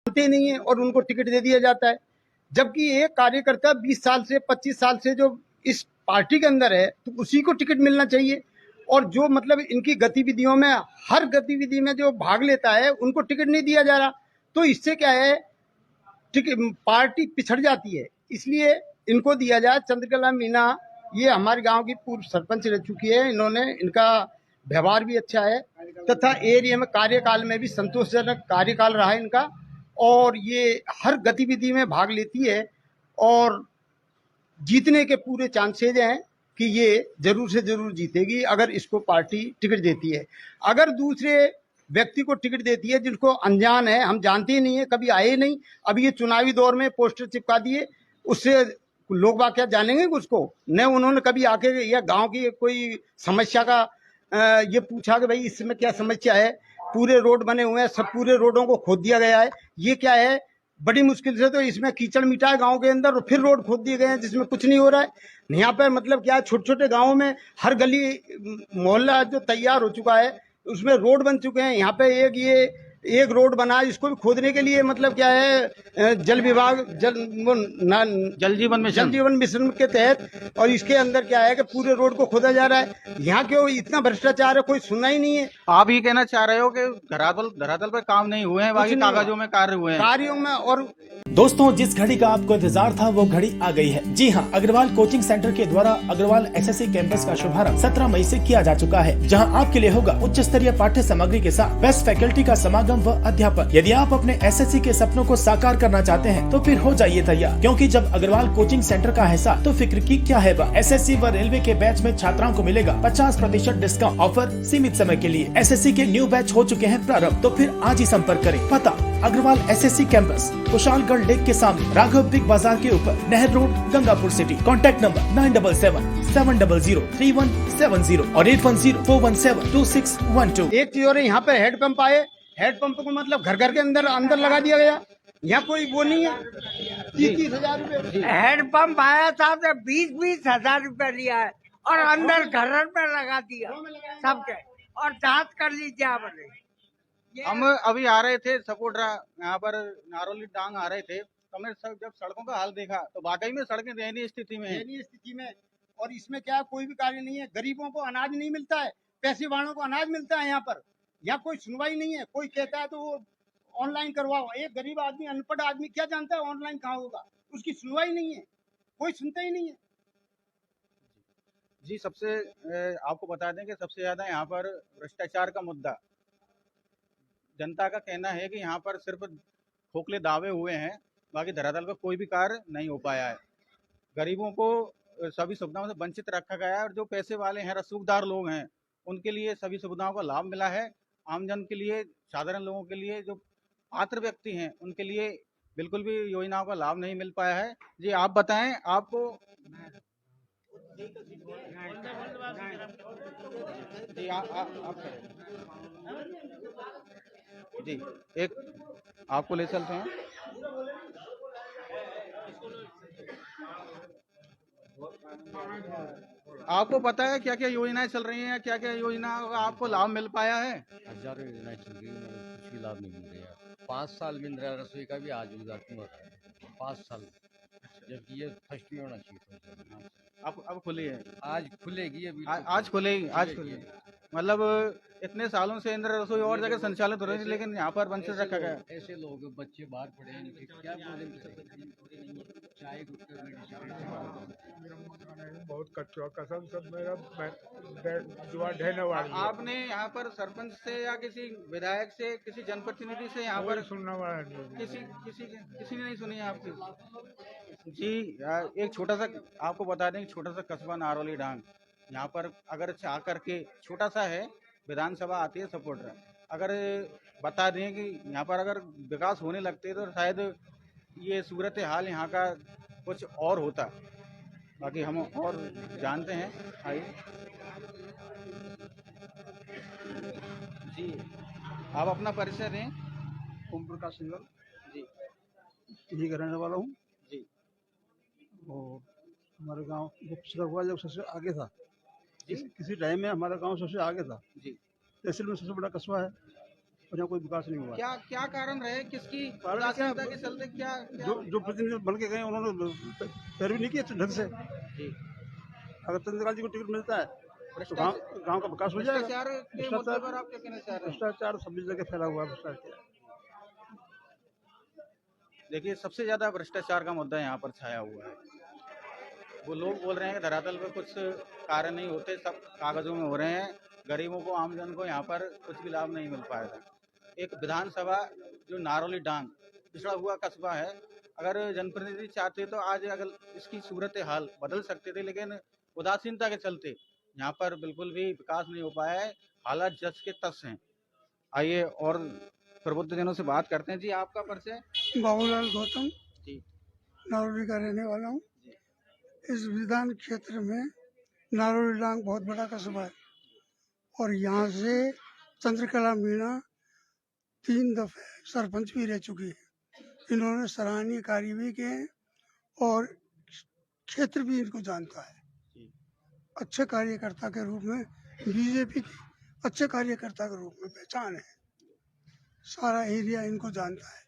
जानते नहीं है और उनको टिकट दे दिया जाता है। जबकि एक कार्यकर्ता 20 साल से 25 साल से जो इस पार्टी के अंदर है तो उसी को टिकट मिलना चाहिए। और जो मतलब इनकी गतिविधियों में हर गतिविधि में जो भाग लेता है उनको टिकट नहीं दिया जा रहा। तो इससे क्या है, पार्टी पिछड़ जाती है। इसलिए इनको दिया जाए। चंद्रकला मीना ये हमारे गांव की पूर्व सरपंच रह चुकी है। इन्होंने इनका व्यवहार भी अच्छा है तथा एरिया में कार्यकाल में भी संतोषजनक कार्यकाल रहा है इनका। और ये हर गतिविधि में भाग लेती है और जीतने के पूरे चांसेज हैं कि ये जरूर से जरूर जीतेगी अगर इसको पार्टी टिकट देती है। अगर दूसरे व्यक्ति को टिकट देती है जिनको अनजान है, हम जानते ही नहीं है, कभी आए नहीं, अभी ये चुनावी दौर में पोस्टर चिपका दिए, उससे लोग बाग क्या जानेंगे उसको? न उन्होंने कभी आके या गांव की कोई समस्या का ये पूछा कि भाई इसमें क्या समस्या है। पूरे रोड बने हुए हैं, सब पूरे रोडों को खोद दिया गया है। ये क्या है, बड़ी मुश्किल से तो इसमें कीचड़ मिटा है गांव के अंदर और फिर रोड खोद दिए गए हैं जिसमें कुछ नहीं हो रहा है। यहाँ पर मतलब क्या है, छोटे छोटे गांवों में हर गली मोहल्ला जो तैयार हो चुका है उसमें रोड बन चुके हैं। यहाँ पे एक रोड बना है, इसको भी खोदने के लिए मतलब क्या है, जल विभाग जल जीवन मिशन के तहत, और इसके अंदर क्या है कि पूरे रोड को खोदा जा रहा है। यहाँ क्यों इतना भ्रष्टाचार है, कोई सुनना ही नहीं है। आप ये कहना चाह रहे हो कि धरातल पर काम नहीं हुए हैं, बाकी कागजों में कार्य हुए हैं? कार्यों में। और दोस्तों, जिस घड़ी का आपको इंतजार था वो घड़ी आ गई है। जी हाँ, अग्रवाल कोचिंग सेंटर के द्वारा अग्रवाल एसएससी कैंपस का शुभारंभ 17 मई से किया जा चुका है, जहां आपके लिए होगा उच्च स्तरीय पाठ्य सामग्री के साथ बेस्ट फैकल्टी का समागम व अध्यापन। यदि आप अपने एसएससी के सपनों को साकार करना चाहते हैं तो फिर हो जाइए तैयार, क्योंकि जब अग्रवाल कोचिंग सेंटर का हिस्सा तो फिक्र की क्या है। एसएससी व रेलवे के बैच में छात्राओं को मिलेगा 50% डिस्काउंट। ऑफर सीमित समय के लिए। एसएससी के न्यू बैच हो चुके हैं प्रारंभ, तो फिर आज ही संपर्क करें। पता Agarwal SSC campus, Kushalgarh lake के सामने, राघव बिग बाजार के ऊपर, नहर road, Gangapur city. Contact number 9777003170 और 8104172612। एक चीज और यहाँ पे हेड पंप आए, हेड पंप को मतलब घर घर के अंदर लगा दिया गया। यहाँ कोई वो नहीं है। 30-30 हजार रुपए हेड पंप आया था तो 20-20 हजार रुपए लिया है और अंदर घर पे लगा दिया सबके। और जांच कर लीजिए आपने। हम अभी आ रहे थे सपोर्टरा, यहाँ पर नारोली डांग आ रहे थे, तो हमने जब सड़कों का हाल देखा तो वाकई में सड़कें दयनीय स्थिति में हैं। और इसमें क्या कोई भी कार्य नहीं है। गरीबों को अनाज नहीं मिलता है, पैसे वालों को अनाज मिलता है। यहाँ पर यहाँ कोई सुनवाई नहीं है। कोई कहता है तो वो ऑनलाइन करवाओ। एक गरीब आदमी, अनपढ़ आदमी क्या जानता है ऑनलाइन कहाँ होगा? उसकी सुनवाई नहीं है, कोई सुनता ही नहीं है। जी, सबसे आपको बता दें कि सबसे ज्यादा यहाँ पर भ्रष्टाचार का मुद्दा। जनता का कहना है कि यहाँ पर सिर्फ खोखले दावे हुए हैं, बाकी धरातल पर कोई भी कार्य नहीं हो पाया है। गरीबों को सभी सुविधाओं से वंचित रखा गया है और जो पैसे वाले हैं, रसूखदार लोग हैं, उनके लिए सभी सुविधाओं का लाभ मिला है। आमजन के लिए, साधारण लोगों के लिए, जो पात्र व्यक्ति हैं, उनके लिए बिल्कुल भी योजनाओं का लाभ नहीं मिल पाया है। जी, आप बताएं, आपको जी आप जी एक आपको ले चलते हैं। आपको पता है क्या क्या योजनाएं चल रही हैं, क्या क्या योजना का आपको लाभ मिल पाया है? हजारों योजनाएं चल रही है, कुछ भी लाभ नहीं मिल रहा है। 5 साल मिल रहा है रसोई का भी, आज उद्घाटन हो रहा है 5 साल, जबकि ये फर्स्ट में होना चाहिए था। अब खुली है, आज खुलेगी अभी, आज खुलेगी, आज खुलेगी। मतलब इतने सालों से इंदिरा रसोई और जगह संचालित हो रही थी, लेकिन यहाँ पर वंचित रखा गया। ऐसे लोग, बच्चे बाहर पड़े हैं, इनके क्या चाय बहुत कच्चा कसम सब मेरा जुआ ढहने वाली है। आपने यहाँ पर सरपंच से या किसी विधायक से, किसी जनप्रतिनिधि से यहाँ पर सुनने वाला नहीं, किसी ने नहीं सुनी है आपकी? जी, एक छोटा सा आपको बता दें, छोटा सा कस्बा नारोली डांग, यहाँ पर अगर चाह करके, छोटा सा है, विधानसभा आती है सपोर्टर, अगर बता दें कि यहाँ पर अगर विकास होने लगते तो शायद ये सूरत हाल यहाँ का कुछ और होता। बाकी हम और जानते हैं। आइए जी, आप अपना परिचय दें। ओम प्रकाश सिंगल जी, यही रहने वाला हूँ। जी, और हमारे गांव जब सबसे आगे था, जी, किसी टाइम में हमारा गांव सबसे आगे था। जी, तहसील में सबसे बड़ा कस्बा है। और यहाँ कोई विकास नहीं हुआ है। क्या क्या कारण रहे, किसकी कारण उदासीनता क्या- के चलते, क्या क्या जो प्रतिनिधि बन के गए उन्होंने पैरवी नहीं की अच्छे ढंग से। जी अगर चंद्रकांत जी को टिकट मिलता है तो भ्रष्टाचार गांव का विकास हो जाएगा। भ्रष्टाचार के मुद्दे पर आप क्या कहना चाह रहे हैं? भ्रष्टाचार सभी जगह फैला हुआ है भ्रष्टाचार। देखिए, सबसे ज्यादा भ्रष्टाचार का मुद्दा यहाँ पर छाया हुआ है। वो लोग बोल रहे हैं कि धरातल पे कुछ कार्य नहीं होते, सब कागजों में हो रहे हैं, गरीबों को, आमजन को यहाँ पर कुछ भी लाभ नहीं मिल पाएगा। एक विधानसभा जो नारौली डांग पिछड़ा हुआ कस्बा है, अगर जनप्रतिनिधि चाहते तो आज अगर इसकी सूरत हाल बदल सकते थे, लेकिन उदासीनता के चलते यहाँ पर बिल्कुल भी विकास नहीं हो पाया है। हालात जस के तस हैं। आइए और प्रबुद्ध जनों से बात करते हैं। जी, आपका परिचय? बाबूलाल गौतम, जी नारौली का रहने वाला हूँ। इस विधान क्षेत्र में नारौली डांग बहुत बड़ा कस्बा है और यहाँ से चंद्रकला मीणा 3 दफे सरपंच भी रह चुकी है। इन्होंने सराहनीय कार्य भी किए हैं और क्षेत्र भी इनको जानता है। अच्छे कार्यकर्ता के रूप में बीजेपी की अच्छे कार्यकर्ता के रूप में पहचान है। सारा एरिया इनको जानता है,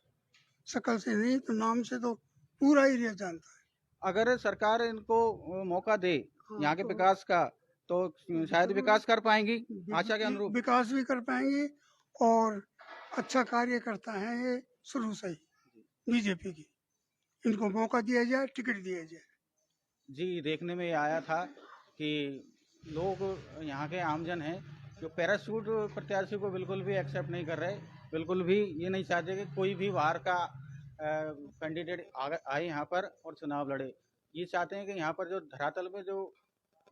शकल से नहीं तो नाम से तो पूरा एरिया जानता है। अगर सरकार इनको मौका दे यहाँ के तो विकास का, तो शायद विकास कर पाएंगी आशा के अनुरूप। विकास भी कर पाएंगे और अच्छा कार्य करता है ये शुरू से ही बीजेपी की। इनको मौका दिया जाए, टिकट दिया जाए। जी, देखने में ये आया था कि लोग यहाँ के आमजन हैं जो पैराशूट प्रत्याशी को बिल्कुल भी एक्सेप्ट नहीं कर रहे, बिल्कुल भी ये नहीं चाहते कि कोई भी बाहर का कैंडिडेट आए यहाँ पर और चुनाव लड़े। ये चाहते हैं कि यहाँ पर जो धरातल पे जो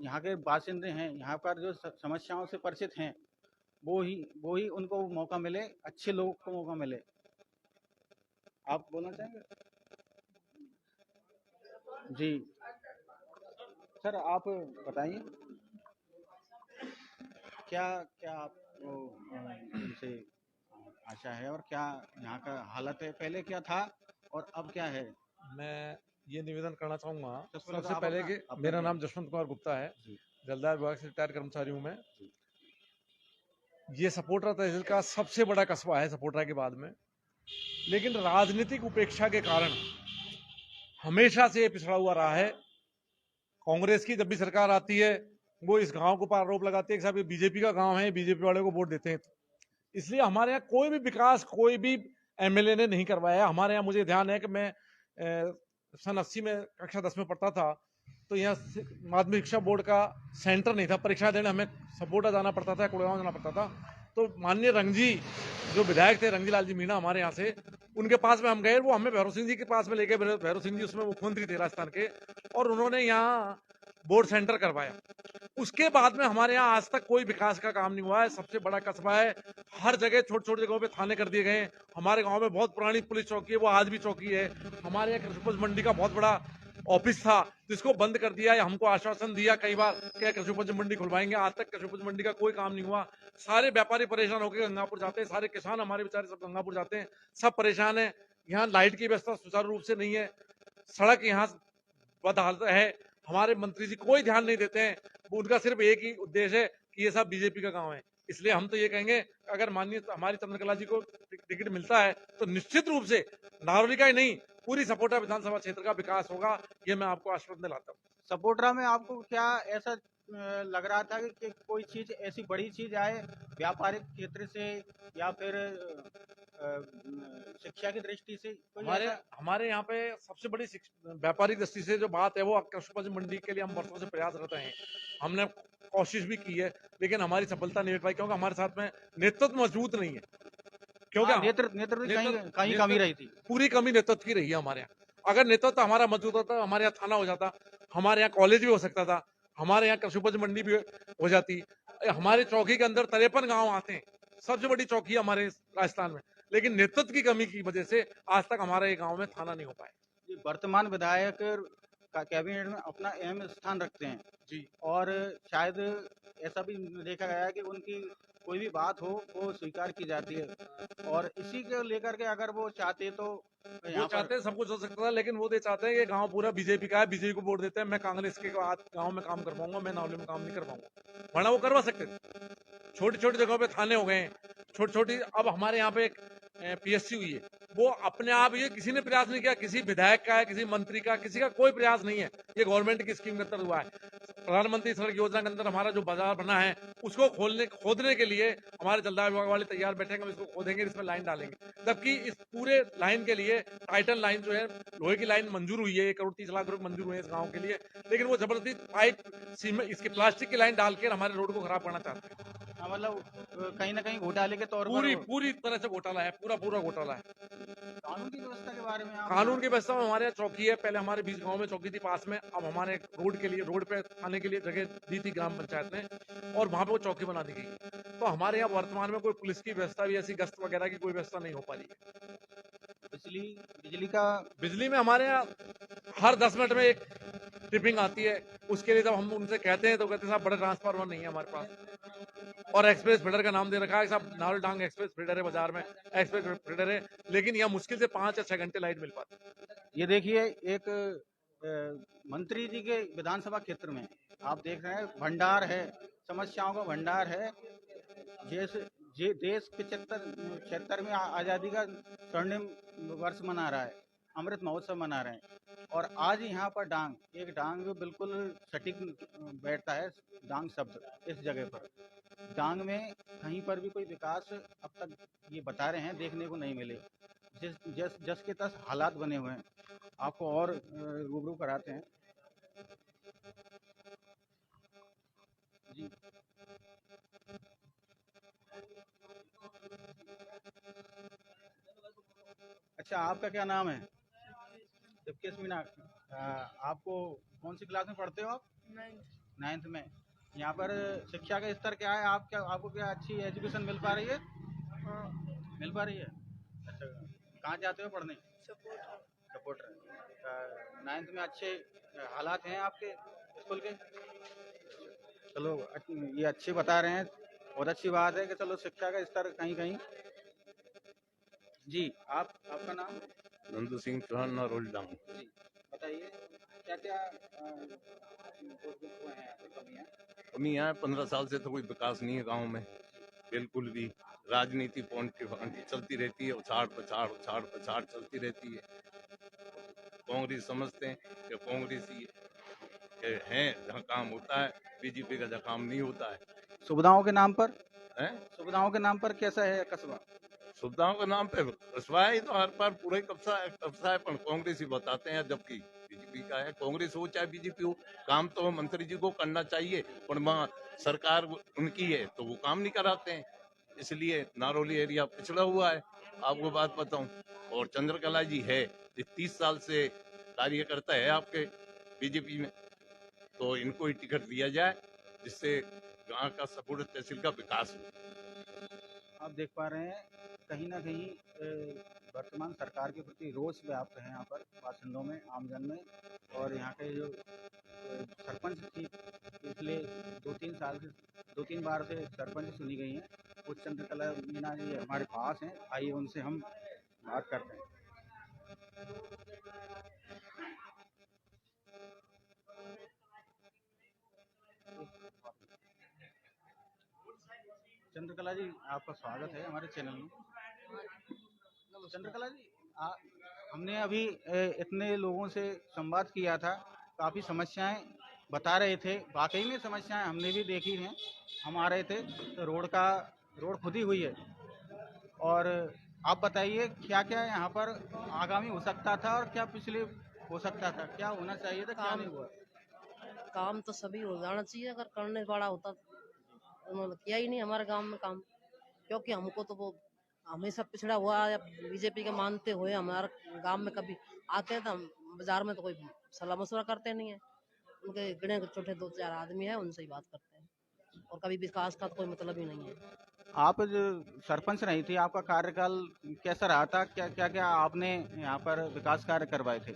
यहाँ के बासिंदे हैं, यहाँ पर जो समस्याओं से परिचित हैं, वो ही उनको मौका मिले, अच्छे लोगों को मौका मिले। आप बोलना चाहेंगे? जी सर, आप बताइए क्या क्या आपको इनसे आशा है और क्या यहाँ का हालत है, पहले क्या था और अब क्या है? मैं ये निवेदन करना चाहूँगा सबसे पहले तो सबसे आप पहले अपना- कि अपना मेरा बताइए। नाम जसवंत कुमार गुप्ता है, जी जलदार विभाग से रिटायर्ड कर्मचारी हूँ मैं। जी। ये सपोटरा तहसील का सबसे बड़ा कस्बा है सपोटरा के बाद में, लेकिन राजनीतिक उपेक्षा के कारण हमेशा से ये पिछड़ा हुआ रहा है। कांग्रेस की जब भी सरकार आती है वो इस गांव को पर आरोप लगाती है कि साहब ये बीजेपी का गांव है, बीजेपी वाले को वोट देते हैं। इसलिए हमारे यहाँ कोई भी विकास कोई भी एमएलए ने नहीं करवाया। हमारे यहाँ मुझे ध्यान है कि मैं सन 80 में कक्षा 10 में पढ़ता था तो यहाँ माध्यमिक शिक्षा बोर्ड का सेंटर नहीं था, परीक्षा देने हमें सपोटा जाना पड़ता था, कुड़गांव जाना पड़ता था। तो माननीय रंगजी जो विधायक थे, रंगजी लाल जी मीणा हमारे यहाँ से, उनके पास में हम गए, वो हमें भैरव सिंह जी के पास में लेके, भैरव सिंह जी उसमें मुख्यमंत्री थे राजस्थान के, और उन्होंने यहाँ बोर्ड सेंटर करवाया। उसके बाद में हमारे यहाँ आज तक कोई विकास का काम नहीं हुआ है। सबसे बड़ा कस्बा है, हर जगह छोटी छोटी जगहों पे थाने कर दिए गए। हमारे गांव में बहुत पुरानी पुलिस चौकी है, वो आज भी चौकी है। हमारे यहाँ कृषि उपज मंडी का बहुत बड़ा ऑफिस था जिसको बंद कर दिया है। हमको आश्वासन दिया कई बार कि कृषि उपज मंडी खुलवाएंगे, आज तक कृषि उपज मंडी का कोई काम नहीं हुआ। सारे व्यापारी परेशान होकर गंगापुर जाते हैं, सारे किसान हमारे बेचारे सब गंगापुर जाते हैं, सब परेशान है। यहाँ लाइट की व्यवस्था सुचारू रूप से नहीं है, सड़क यहाँ बदहालत है। हमारे मंत्री जी कोई ध्यान नहीं देते हैं, उनका सिर्फ एक ही उद्देश्य है कि ये सब बीजेपी का गांव है। इसलिए हम तो ये कहेंगे अगर माननीय हमारी चंद्रकला जी को टिकट मिलता है तो निश्चित रूप से नारौली का ही नहीं पूरी सपोटा विधानसभा क्षेत्र का विकास होगा, ये मैं आपको आश्वासन दिलाता हूँ। सपोटरा में आपको क्या ऐसा लग रहा था कि कोई चीज ऐसी बड़ी चीज आए व्यापारिक क्षेत्र से या फिर शिक्षा की दृष्टि से? हमारे यहाँ पे सबसे बड़ी व्यापारिक दृष्टि से जो बात है वो कृषि उपज मंडी के लिए हम वर्षों से प्रयासरत हैं। हमने कोशिश भी की है लेकिन हमारी सफलता नहीं मिल पाई क्योंकि हमारे साथ में नेतृत्व मजबूत नहीं है। क्योंकि नेतृत्व कहीं कमी रही थी, पूरी कमी नेतृत्व की रही है हमारे यहाँ। अगर नेतृत्व हमारा मजबूत होता, हमारे यहाँ थाना हो जाता, हमारे यहाँ कॉलेज भी हो सकता था, हमारे यहाँ कृषि उपज मंडी भी हो जाती। हमारे चौकी के अंदर 53 गांव आते हैं, सबसे बड़ी चौकी हमारे राजस्थान में, लेकिन नेतृत्व की कमी की वजह से आज तक हमारे ये गांव में थाना नहीं हो पाया। वर्तमान विधायक का कैबिनेट में अपना अहम स्थान रखते हैं जी, और शायद ऐसा भी देखा गया है कि उनकी कोई भी बात हो वो स्वीकार की जाती है, और इसी को लेकर के अगर वो चाहते तो वो चाहते हैं सब कुछ हो सकता था, लेकिन वो चाहते हैं कि गांव पूरा बीजेपी का है, बीजेपी को वोट देते हैं, मैं कांग्रेस के गांव में काम कर पाऊंगा, मैं नावली में काम नहीं कर पाऊंगा। वरना वो करवा सकते थे। छोटी छोटी जगहों पे थाने हो गए, छोटी छोटी, अब हमारे यहाँ पे एक पीएससी हुई है, वो अपने आप, ये किसी ने प्रयास नहीं किया, किसी विधायक का है, किसी मंत्री का, किसी का कोई प्रयास नहीं है, ये गवर्नमेंट की स्कीम के अंदर हुआ है। प्रधानमंत्री सड़क योजना के अंदर हमारा जो बाजार बना है उसको खोदने के लिए हमारे जलदाय विभाग वाले तैयार बैठे हैं, हम इसको खोदेंगे, इसमें लाइन डालेंगे, जबकि इस पूरे लाइन के लिए टाइटन लाइन जो है, लोहे की लाइन मंजूर हुई है, 1,30,00,000 रुपए मंजूर हुए हैं इस गाँव के लिए, लेकिन वो जबरदस्ती पाइप सीमेंट इसकी प्लास्टिक की लाइन डालकर हमारे रोड को खराब करना चाहते हैं। मतलब कहीं ना कहीं घोटाले के तौर पर पूरी तरह से घोटाला है, पूरा घोटाला है। कानून की व्यवस्था के बारे में कानून की व्यवस्था में हमारे यहाँ चौकी है, पहले हमारे बीच गांव में चौकी थी पास में, अब हमारे रोड के लिए, रोड पे आने के लिए जगह दी थी ग्राम पंचायत ने, और वहां पे वो चौकी बना दी गई। तो हमारे यहाँ वर्तमान में कोई पुलिस की व्यवस्था भी, ऐसी गश्त वगैरह की कोई व्यवस्था नहीं हो पा रही है। बिजली में हमारे यहाँ हर 10 मिनट में एक ट्रिपिंग आती है, उसके लिए जब हम उनसे कहते हैं तो कहते हैं साहब बड़ा ट्रांसफार्मर नहीं है हमारे पास, और एक्सप्रेस फीडर का नाम दे रखा है साहब, नावल डांग एक्सप्रेस फीडर है, बाजार में एक्सप्रेस फीडर है, लेकिन यहाँ मुश्किल से 5 या 6 घंटे लाइट मिल पाती है। ये देखिए, एक मंत्री जी के विधानसभा क्षेत्र में आप देख रहे हैं भंडार है, समस्याओं का भंडार है। देश 76 में आज़ादी का स्वर्णिम वर्ष मना रहा है, अमृत महोत्सव मना रहे हैं, और आज यहाँ पर एक डांग बिल्कुल सटीक बैठता है, डांग शब्द इस जगह पर। डांग में कहीं पर भी कोई विकास अब तक ये बता रहे हैं देखने को नहीं मिले, जस के तस हालात बने हुए हैं। आपको और रूबरू कराते हैं जी। अच्छा, आपका क्या नाम है? दिवकेश मीना। आपको कौन सी क्लास में पढ़ते हो आप? 9th में। यहाँ पर शिक्षा का स्तर क्या है? आपको क्या अच्छी एजुकेशन मिल पा रही है? मिल पा रही है। अच्छा, कहाँ जाते हो पढ़ने? सपोर्टर। 9th में अच्छे हालात हैं आपके स्कूल के? चलो, ये अच्छे बता रहे हैं, बहुत अच्छी बात है कि चलो शिक्षा का स्तर कहीं कहीं। जी, आपका नाम? नंदू सिंह चौहान, नारोल डांग। जी, बताइए क्या क्या कमियाँ हैं? 15 साल से तो कोई विकास नहीं है गांव में, बिल्कुल भी। राजनीति पॉइंट चलती रहती है, उछाड़ पछाड़ चलती रहती है। कांग्रेस समझते हैं कि कांग्रेस ही है जहाँ काम होता है, बीजेपी का जहाँ काम नहीं होता है। सुविधाओं के नाम पर है, सुविधाओं के नाम पर कैसा है कस्बा? सुविधाओं के नाम पे कस्बा है तो हर पार पूरा ही कब्जा है, पर कांग्रेस ही बताते हैं, जबकि बीजेपी का है। कांग्रेस हो चाहे बीजेपी हो, काम तो मंत्री जी को करना चाहिए, पर वहाँ सरकार उनकी है तो वो काम नहीं कराते हैं, इसलिए नारौली एरिया पिछड़ा हुआ है। आपको बात बताऊं, और चंद्रकला जी है, 30 साल से कार्यकर्ता है आपके बीजेपी में, तो इनको ही टिकट दिया जाए जिससे गांव का सपोर्ट तहसील का विकास हो। आप देख पा रहे हैं कहीं ना कहीं वर्तमान सरकार के प्रति रोष व्याप्त है यहाँ पर बासिंदों में, आमजन में, और यहाँ के जो सरपंच थी पिछले 2-3 बार से सरपंच चुनी गई हैं, वो चंद्रकला मीना जी हमारे पास हैं। आइए उनसे हम बात करते हैं। चंद्रकला जी, आपका स्वागत है हमारे चैनल में। चंद्रकला जी, हमने अभी इतने लोगों से संवाद किया था, काफ़ी समस्याएं बता रहे थे, वाकई में समस्याएं हमने भी देखी हैं। हम आ रहे थे तो रोड खुदी हुई है, और आप बताइए क्या क्या यहाँ पर आगामी हो सकता था और क्या पिछले हो सकता था, क्या होना चाहिए था, क्या नहीं हुआ? काम तो सभी हो जाना चाहिए, अगर करने वाला होता। उन्होंने किया ही नहीं हमारे गांव में काम, क्योंकि हमको तो वो हमेशा पिछड़ा हुआ या बीजेपी के मानते हुए हमारे गांव में कभी आते हैं तो हम बाजार में तो कोई सलाह मशवरा करते नहीं है। उनके गिने छोटे 2-4 आदमी है, उनसे ही बात करते हैं, और कभी विकास का तो कोई मतलब ही नहीं है। आप जो सरपंच रही थी, आपका कार्यकाल कैसा रहा था? क्या क्या आपने यहाँ पर विकास कार्य करवाए थे?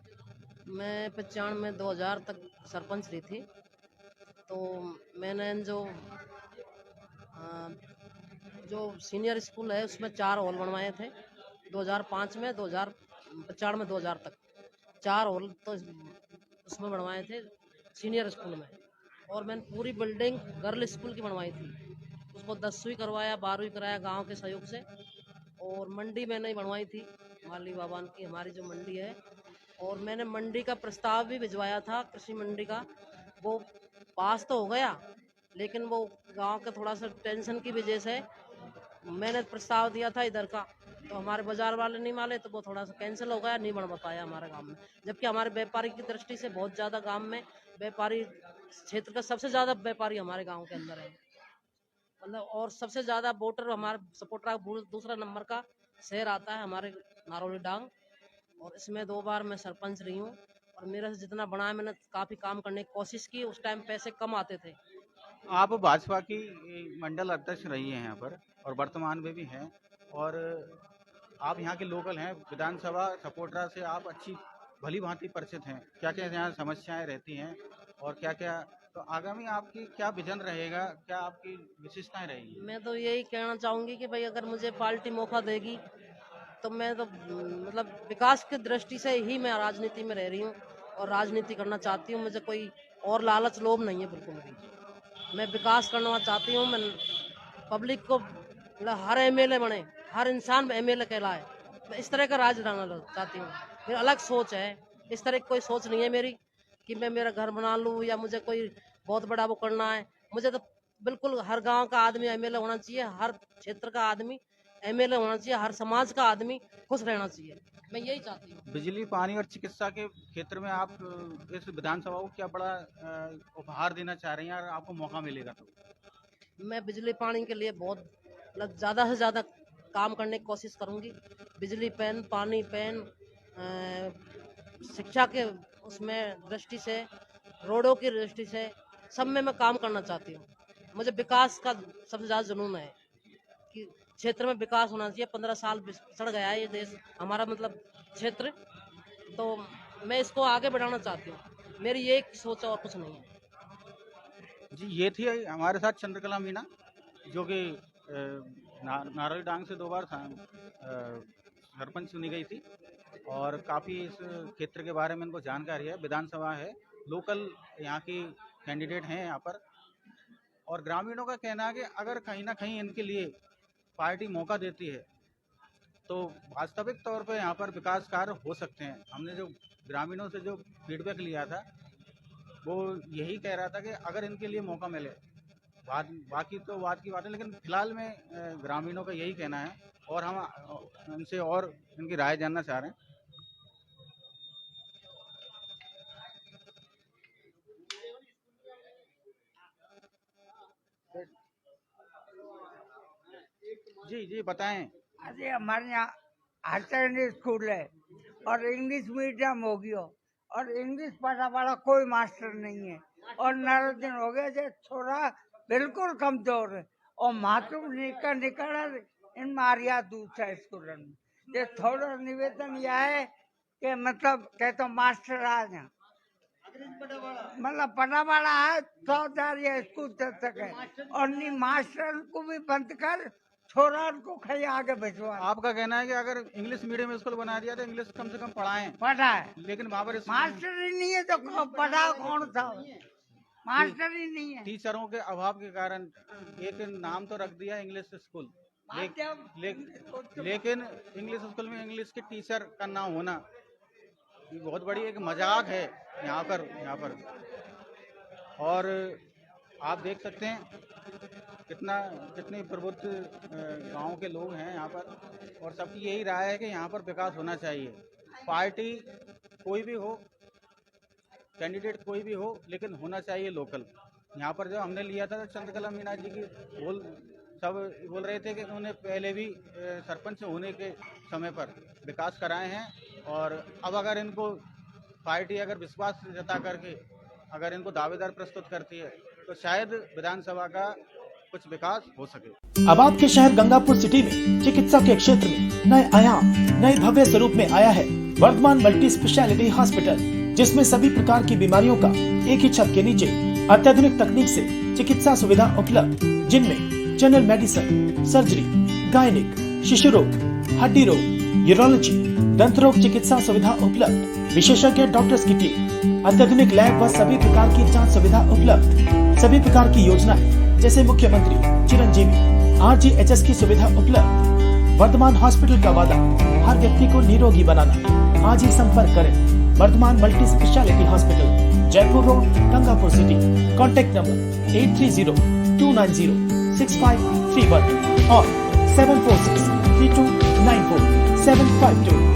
मैं 95 में 2000 तक सरपंच रही थी, तो मैंने जो सीनियर स्कूल है उसमें 4 हॉल बनवाए थे। 2005 में 2095 में 2000 तक 4 हॉल तो उसमें बनवाए थे सीनियर स्कूल में, और मैंने पूरी बिल्डिंग गर्ल स्कूल की बनवाई थी। उसको 10वीं करवाया, 12वीं कराया गांव के सहयोग से। और मंडी मैंने बनवाई थी माली बाबान की, हमारी जो मंडी है। और मैंने मंडी का प्रस्ताव भी भिजवाया था, कृषि मंडी का। वो पास तो हो गया, लेकिन वो गांव के थोड़ा सा टेंशन की वजह से मैंने प्रस्ताव दिया था इधर का, तो हमारे बाजार वाले नहीं माने, तो वो थोड़ा सा कैंसिल हो गया, नहीं बन पाया हमारे गांव में। जबकि हमारे व्यापारी की दृष्टि से बहुत ज़्यादा गांव में व्यापारी, क्षेत्र का सबसे ज़्यादा व्यापारी हमारे गांव के अंदर है, मतलब। और सबसे ज़्यादा वोटर हमारे सपोर्टर दूसरा नंबर का शहर आता है हमारे नारौली डांग। और इसमें 2 बार मैं सरपंच रही हूँ, और मेरे से जितना बना है मैंने काफ़ी काम करने की कोशिश की। उस टाइम पैसे कम आते थे। आप भाजपा की मंडल अध्यक्ष रही हैं यहाँ पर, और वर्तमान में भी हैं, और आप यहाँ के लोकल हैं। विधानसभा सपोर्टरा से आप अच्छी भली भांति परिचित हैं। क्या क्या यहाँ समस्याएं रहती हैं, और क्या क्या, तो आगामी आपकी क्या विजन रहेगा, क्या आपकी विशेषताएं रहेगी? मैं तो यही कहना चाहूँगी कि भाई अगर मुझे पार्टी मौका देगी तो मैं तो मतलब विकास की दृष्टि से ही मैं राजनीति में रह रही हूँ और राजनीति करना चाहती हूँ। मुझे कोई और लालच लोभ नहीं है बिल्कुल भी। मैं विकास करना चाहती हूँ। मैं पब्लिक को मतलब हर एमएलए बने, हर इंसान एमएलए कहलाए, मैं इस तरह का राज लाना चाहती हूँ। मेरी अलग सोच है, इस तरह की कोई सोच नहीं है मेरी कि मैं मेरा घर बना लूँ या मुझे कोई बहुत बड़ा वो करना है। मुझे तो बिल्कुल हर गांव का आदमी एमएलए होना चाहिए, हर क्षेत्र का आदमी एमएलए होना चाहिए, हर समाज का आदमी खुश रहना चाहिए। मैं यही चाहती हूँ। बिजली, पानी और चिकित्सा के क्षेत्र में आप इस विधानसभा को क्या बड़ा उपहार देना चाह रही हैं, और आपको मौका मिलेगा तो? मैं बिजली पानी के लिए बहुत मतलब ज़्यादा से ज़्यादा काम करने की कोशिश करूँगी। बिजली पैन, पानी पैन, शिक्षा के उसमें दृष्टि से, रोडों की दृष्टि से, सब में मैं काम करना चाहती हूँ। मुझे विकास का सबसे ज़्यादा जुनून है कि क्षेत्र में विकास होना चाहिए। 15 साल पिछड़ गया है ये देश हमारा, मतलब क्षेत्र, तो मैं इसको आगे बढ़ाना चाहती हूँ। मेरी ये सोच और कुछ नहीं है। जी, ये थी हमारे साथ चंद्रकला मीणा, जो कि नारौली डांग से 2 बार सरपंच चुनी गई थी, और काफ़ी इस क्षेत्र के बारे में इनको जानकारी है। विधानसभा है, लोकल यहाँ की कैंडिडेट हैं यहाँ पर, और ग्रामीणों का कहना है कि अगर कहीं ना कहीं इनके लिए पार्टी मौका देती है तो वास्तविक तौर पर यहाँ पर विकास कार्य हो सकते हैं। हमने जो ग्रामीणों से जो फीडबैक लिया था, वो यही कह रहा था कि अगर इनके लिए मौका मिले, बाकी तो बात की बात है, लेकिन फिलहाल में ग्रामीणों का यही कहना है, और हम इनसे और इनकी राय जानना चाह रहे हैं। जी बताएं। अरे हमारे यहाँ हायर सेकेंडरी स्कूल है और इंग्लिश मीडियम हो गया, और इंग्लिश पढ़ा वाला कोई मास्टर नहीं है, और 9 दिन हो गए जो छोरा बिल्कुल कमजोर है, और मातृ निकल इन मारिया दूसरा स्कूल में। ये थोड़ा निवेदन यह है कि मतलब कहते मास्टर आ जाए, मतलब पढ़ा वाला है 100,000 स्कूल चल सके, और नहीं मास्टर को भी बंद कर, छोरा को कहीं आगे भिजवा। आपका कहना है कि अगर इंग्लिश मीडियम स्कूल बना दिया तो इंग्लिश कम से कम पढ़ाएं, लेकिन वहाँ पर मास्टर ही नहीं है तो पढ़ा कौन था? मास्टर ही नहीं है। टीचरों के अभाव के कारण एक नाम तो रख दिया इंग्लिश स्कूल, लेकिन इंग्लिश स्कूल में इंग्लिश के टीचर का ना होना बहुत बड़ी एक मजाक है यहाँ पर। और आप देख सकते हैं कितने प्रबुद्ध गांव के लोग हैं यहाँ पर, और सबकी यही राय है कि यहाँ पर विकास होना चाहिए। पार्टी कोई भी हो, कैंडिडेट कोई भी हो, लेकिन होना चाहिए लोकल। यहाँ पर जो हमने लिया था चंद्रकला मीणा जी की सब बोल रहे थे कि उन्होंने पहले भी सरपंच होने के समय पर विकास कराए हैं, और अब अगर इनको पार्टी अगर विश्वास जता करके अगर इनको दावेदार प्रस्तुत करती है तो शायद विधानसभा का कुछ विकास हो सके। अब आपके शहर गंगापुर सिटी में चिकित्सा के क्षेत्र में नए आयाम, नए भव्य स्वरूप में आया है वर्धमान मल्टी स्पेशलिटी हॉस्पिटल, जिसमें सभी प्रकार की बीमारियों का एक ही छत के नीचे अत्याधुनिक तकनीक से चिकित्सा सुविधा उपलब्ध, जिनमें जनरल मेडिसिन, सर्जरी, गायनिक, शिशु रोग, हड्डी रोग, यूरोलॉजी, दंत रोग चिकित्सा सुविधा उपलब्ध, विशेषज्ञ डॉक्टर्स की टीम, अत्याधुनिक लैब व सभी प्रकार की जांच सुविधा उपलब्ध, सभी प्रकार की योजनाएं जैसे मुख्यमंत्री चिरंजीवी, RGHS की सुविधा उपलब्ध। वर्धमान हॉस्पिटल का वादा, हर व्यक्ति को निरोगी बनाना। आज ही संपर्क करें Vardhman multi speciality hospital, Jaipur road, Gangapur city. Contact number 8302906531 और 7463294752।